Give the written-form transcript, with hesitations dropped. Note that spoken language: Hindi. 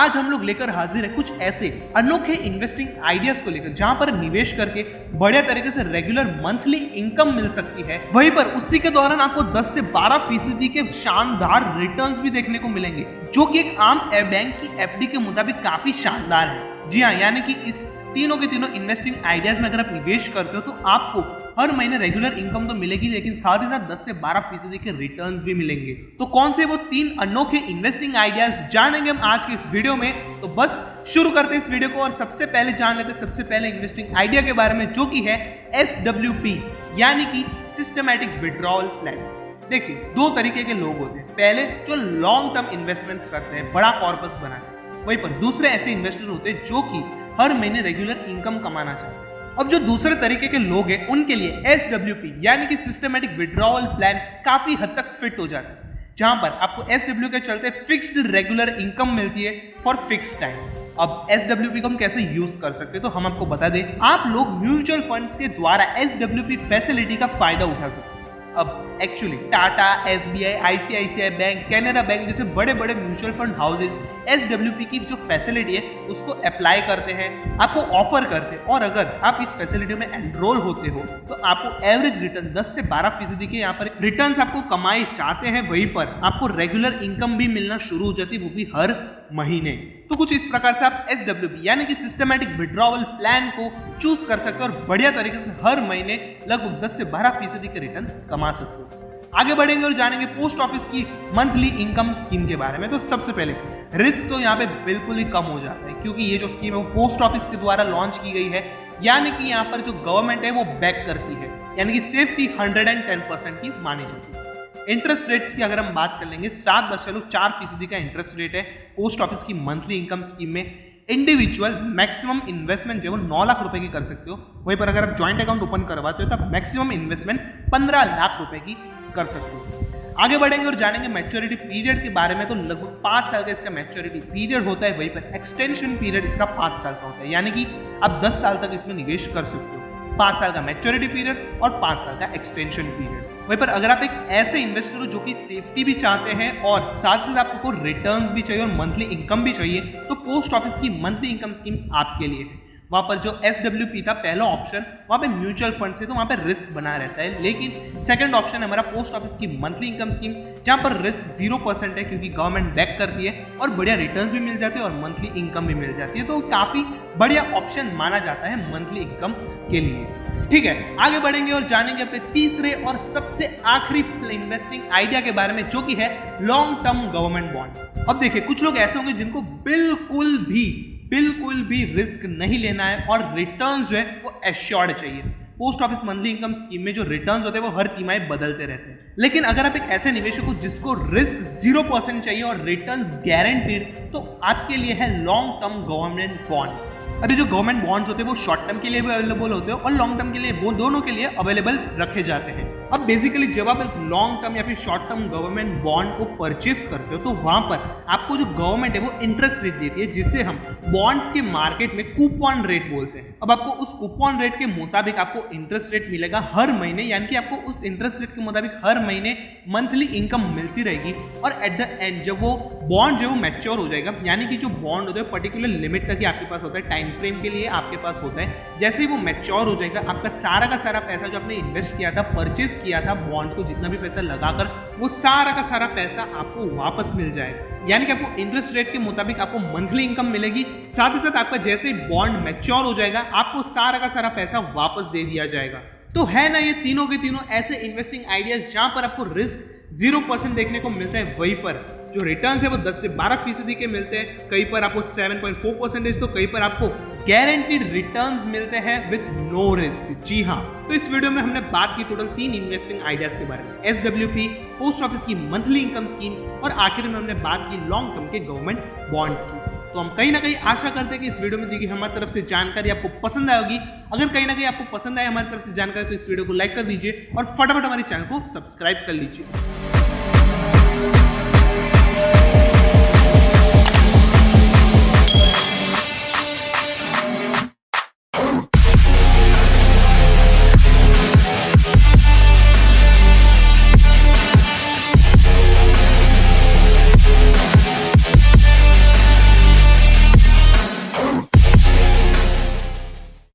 आज हम लोग लेकर हाजिर है कुछ ऐसे अनोखे इन्वेस्टिंग आइडियाज को लेकर जहां पर निवेश करके बढ़िया तरीके से रेगुलर मंथली इनकम मिल सकती है, वहीं पर उसी के दौरान आपको 10 से 12% के शानदार रिटर्न्स भी देखने को मिलेंगे, जो कि एक आम बैंक की एफडी के मुताबिक काफी शानदार है। जी हाँ, यानी कि इस तीनों के तीनों इन्वेस्टिंग आइडियाज में अगर आप निवेश करते हो तो आपको हर महीने रेगुलर इनकम तो मिलेगी, लेकिन साथ ही साथ 10 से 12% के रिटर्न्स भी मिलेंगे। तो कौन से वो 3 अनोखे इन्वेस्टिंग आइडियाज जानेंगे हम आज के इस वीडियो में। तो बस शुरू करते हैं इस वीडियो को और सबसे पहले जान लेते हैं सबसे पहले इन्वेस्टिंग आइडिया के बारे में, जो कि है SWP यानी कि सिस्टमैटिक विड्रॉल प्लान। देखिए, 2 तरीके के लोग होते हैं। पहले जो लॉन्ग टर्म इन्वेस्टमेंट्स करते हैं, बड़ा कॉर्पस बनाते हैं, वहीं पर दूसरे ऐसे इन्वेस्टर होते हैं जो कि हर महीने रेगुलर इनकम कमाना चाहते हैं। अब जो दूसरे तरीके के लोग हैं उनके लिए SWP यानी कि सिस्टमैटिक विड्रॉवल प्लान काफी हद तक फिट हो जाता है, जहां पर आपको SWP के चलते फिक्स्ड रेगुलर इनकम मिलती है फॉर फिक्स्ड टाइम। अब SWP को हम कैसे यूज कर सकते हैं तो हम आपको बता दें, आप लोग म्यूचुअल फंड्स के द्वारा SWP फैसिलिटी का फायदा उठा सकते हैं। अब actually Tata, SBI, ICICI bank, Canara bank जैसे बड़े बड़े म्यूचुअल फंड हाउसेस SWP की जो फैसिलिटी है उसको अप्लाई करते हैं, आपको ऑफर करते हैं, और अगर आप इस फैसिलिटी में एनरोल होते हो तो आपको एवरेज रिटर्न 10 से 12% के यहाँ पर रिटर्न्स आपको कमाए चाहते हैं, वहीं पर आपको रेगुलर इनकम भी मिलना शुरू हो जाती है, वो भी हर महीने। तो कुछ इस प्रकार से आप SWP यानी कि सिस्टमैटिक विड्रॉवल प्लान को चूज कर सकते हो और बढ़िया तरीके से हर महीने लगभग 10 से 12% के रिटर्न्स कमा सकते हो। आगे बढ़ेंगे और जानेंगे पोस्ट ऑफिस की मंथली इनकम स्कीम के बारे में। तो सबसे पहले रिस्क तो यहाँ पे बिल्कुल ही कम हो जाता है, क्योंकि ये जो स्कीम है वो पोस्ट ऑफिस के द्वारा लॉन्च की गई है, यानी कि यहाँ पर जो गवर्नमेंट है वो बैक करती है, यानी कि सेफ्टी 110% की मानी जाती है। इंटरेस्ट रेट्स की अगर हम बात कर लेंगे, 7.4% का इंटरेस्ट रेट है पोस्ट ऑफिस की मंथली इनकम स्कीम में। इंडिविजुअल मैक्सिमम इन्वेस्टमेंट जो है वो 9 लाख रुपए की कर सकते हो, वहीं पर अगर आप ज्वाइंट अकाउंट ओपन करवाते हो तो आप मैक्सिमम इन्वेस्टमेंट 15 लाख रुपए की कर सकते हो। आगे बढ़ेंगे और जानेंगे मैच्योरिटी पीरियड के बारे में। तो लगभग 5 साल का इसका मैच्योरिटी पीरियड होता है, वहीं पर एक्सटेंशन पीरियड इसका 5 साल का होता है, यानी कि आप 10 साल तक इसमें निवेश कर सकते हो। 5 साल का मैच्योरिटी पीरियड और 5 साल का एक्सटेंशन पीरियड। वहीं पर अगर आप एक ऐसे इन्वेस्टर हो जो कि सेफ्टी भी चाहते हैं और साथ ही साथ आपको रिटर्न्स भी चाहिए और मंथली इनकम भी चाहिए, तो पोस्ट ऑफिस की मंथली इनकम स्कीम आपके लिए है। वहां पर जो SWP था पहला ऑप्शन, वहां पे म्यूचुअल फंड से तो वहां पे रिस्क बना रहता है, लेकिन सेकंड ऑप्शन है हमारा पोस्ट ऑफिस की मंथली इनकम स्कीम, जहां पर रिस्क 0% है, क्योंकि गवर्नमेंट बैक करती है और बढ़िया रिटर्न्स भी मिल जाते हैं और मंथली इनकम भी मिल जाती है। तो काफी बढ़िया ऑप्शन माना जाता है मंथली इनकम के लिए। ठीक है, आगे बढ़ेंगे और जानेंगे अपने तीसरे और सबसे आखिरी इन्वेस्टिंग आइडिया के बारे में, जो कि है लॉन्ग टर्म गवर्नमेंट बॉन्ड। अब देखिए, कुछ लोग ऐसे होंगे जिनको बिल्कुल भी रिस्क नहीं लेना है और रिटर्न जो है वो एश्योर्ड चाहिए। Post office monthly income scheme में जो रिटर्न्स होते हैं वो हर तिमाही बदलते रहते हैं, लेकिन अगर आप एक ऐसे निवेशक हो जिसको रिस्क 0% चाहिए और रिटर्न्स गारंटीड, तो आपके लिए है लॉन्ग टर्म गवर्नमेंट बॉन्ड्स। अभी जो गवर्नमेंट बॉन्ड्स होते हैं वो शॉर्ट टर्म के लिए भी अवेलेबल होते हैं और लॉन्ग टर्म के लिए, वो दोनों के लिए अवेलेबल रखे जाते हैं। अब बेसिकली जब आप एक लॉन्ग टर्म या फिर शॉर्ट टर्म गवर्नमेंट बॉन्ड को परचेस करते हो तो वहां पर आपको जो गवर्नमेंट है वो इंटरेस्ट रेट देती है, जिसे हम बॉन्ड्स के मार्केट में कूपन रेट बोलते हैं। अब आपको उस कूपन रेट के मुताबिक आपको इंटरेस्ट रेट मिलेगा हर महीने, यानी कि आपको उस इंटरेस्ट रेट के मुताबिक हर महीने मंथली इनकम मिलती रहेगी। और एट द एंड जब वो बॉन्ड जो मैच्योर हो जाएगा, यानी कि जो बॉन्ड होता है पर्टिकुलर लिमिट तक ही आपके पास होता है, टाइम फ्रेम के लिए आपके पास होता है, जैसे ही वो मैच्योर हो जाएगा आपका सारा का सारा पैसा जो आपने इन्वेस्ट किया था, परचेस किया था बॉन्ड को, जितना भी पैसा लगाकर, वो सारा का सारा पैसा आपको वापस मिल जाएगा। यानी कि आपको इंटरेस्ट रेट के मुताबिक आपको मंथली इनकम मिलेगी, साथ ही साथ आपका जैसे ही बॉन्ड मैच्योर हो जाएगा आपको सारा का सारा पैसा वापस दे दिया जाएगा। तो है ना ये तीनों के तीनों ऐसे इन्वेस्टिंग आइडियाज जहां पर आपको रिस्क 0% देखने को मिलता है, वहीं पर जो रिटर्न्स है वो 10 से 12% के मिलते हैं, कहीं पर आपको 7.4%, तो कहीं पर आपको गारंटीड रिटर्न्स मिलते हैं विद नो रिस्क। जी हाँ, तो इस वीडियो में हमने बात की टोटल 3 इन्वेस्टिंग आइडियाज के बारे में, SWP, पोस्ट ऑफिस की मंथली इनकम स्कीम और आखिर में हमने बात की लॉन्ग टर्म के गवर्नमेंट बॉन्ड्स की। तो हम कहीं ना कहीं आशा करते हैं कि इस वीडियो में दी गई हमारी तरफ से जानकारी आपको पसंद आएगी। अगर कहीं ना कहीं आपको पसंद आए हमारी तरफ से जानकारी तो इस वीडियो को लाइक कर दीजिए और फटाफट हमारे चैनल को सब्सक्राइब कर लीजिए।